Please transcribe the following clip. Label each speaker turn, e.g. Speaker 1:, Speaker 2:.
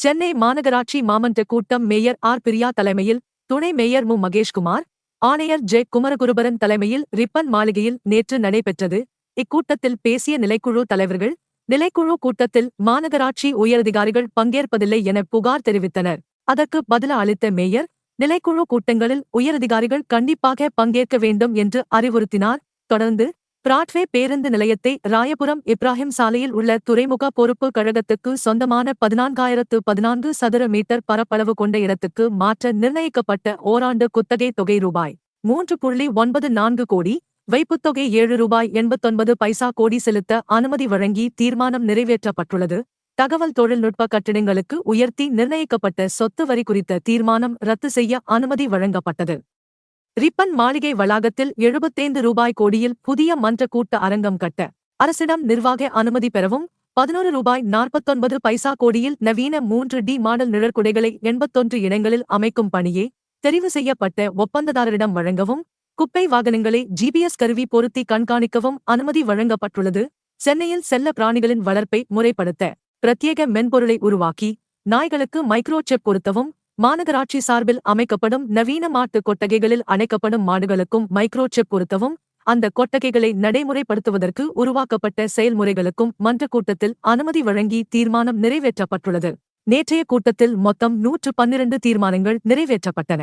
Speaker 1: சென்னை மாநகராட்சி மாமன்ற கூட்டம் மேயர் ஆர் பிரியா தலைமையில், துணை மேயர் மு மகேஷ்குமார், ஆணையர் ஜெ குமரகுருபரன் தலைமையில் ரிப்பன் மாளிகையில் நேற்று நடைபெற்றது. இக்கூட்டத்தில் பேசிய நிலைக்குழு தலைவர்கள், நிலைக்குழு கூட்டத்தில் மாநகராட்சி உயரதிகாரிகள் பங்கேற்பதில்லை என புகார் தெரிவித்தனர். அதற்கு பதில் அளித்த மேயர், நிலைக்குழு கூட்டங்களில் உயரதிகாரிகள் கண்டிப்பாக பங்கேற்க வேண்டும் என்று அறிவுறுத்தினார். தொடர்ந்து, பிராட்வே பேருந்து நிலையத்தை ராயபுரம் இப்ராஹிம் சாலையில் உள்ள துறைமுக பொறுப்பு கழகத்துக்கு சொந்தமான 14,014 சதுர மீட்டர் பரப்பளவு கொண்ட இடத்துக்கு மாற்ற நிர்ணயிக்கப்பட்ட ஓராண்டு குத்தகை தொகை ரூபாய் 3.94 கோடி, வைப்புத்தொகை ரூபாய் 79 கோடி செலுத்த அனுமதி வழங்கி தீர்மானம் நிறைவேற்றப்பட்டுள்ளது. தகவல் தொழில்நுட்ப கட்டிடங்களுக்கு உயர்த்தி நிர்ணயிக்கப்பட்ட சொத்து வரி குறித்த தீர்மானம் ரத்து செய்ய அனுமதி வழங்கப்பட்டது. ரிப்பன் மாளிகை வளாகத்தில் 75 கோடியில் புதிய மன்ற கூட்ட அரங்கம் கட்ட அரசிடம் நிர்வாக அனுமதி பெறவும், 11 ரூபாய் கோடியில் நவீன 3D மாடல் நிழற்குடைகளை 81 இடங்களில் அமைக்கும் பணியே தெரிவு செய்யப்பட்ட ஒப்பந்ததாரரிடம் வழங்கவும், குப்பை வாகனங்களை GPS கருவி பொருத்தி கண்காணிக்கவும் அனுமதி வழங்கப்பட்டுள்ளது. சென்னையில் செல்ல பிராணிகளின் வளர்ப்பை முறைப்படுத்த பிரத்யேக மென்பொருளை உருவாக்கி, நாய்களுக்கு மைக்ரோசிப் பொருத்தவும், மாநகராட்சி சார்பில் அமைக்கப்படும் நவீன மாட்டு கொட்டகைகளில் அடைக்கப்படும் மாடுகளுக்கும் மைக்ரோசிப் பொருத்தவும், அந்த கொட்டகைகளை நடைமுறைப்படுத்துவதற்கு உருவாக்கப்பட்ட செயல்முறைகளுக்கும் மன்ற கூட்டத்தில் அனுமதி வழங்கி தீர்மானம் நிறைவேற்றப்பட்டுள்ளது. நேற்றைய கூட்டத்தில் மொத்தம் 112 தீர்மானங்கள் நிறைவேற்றப்பட்டன.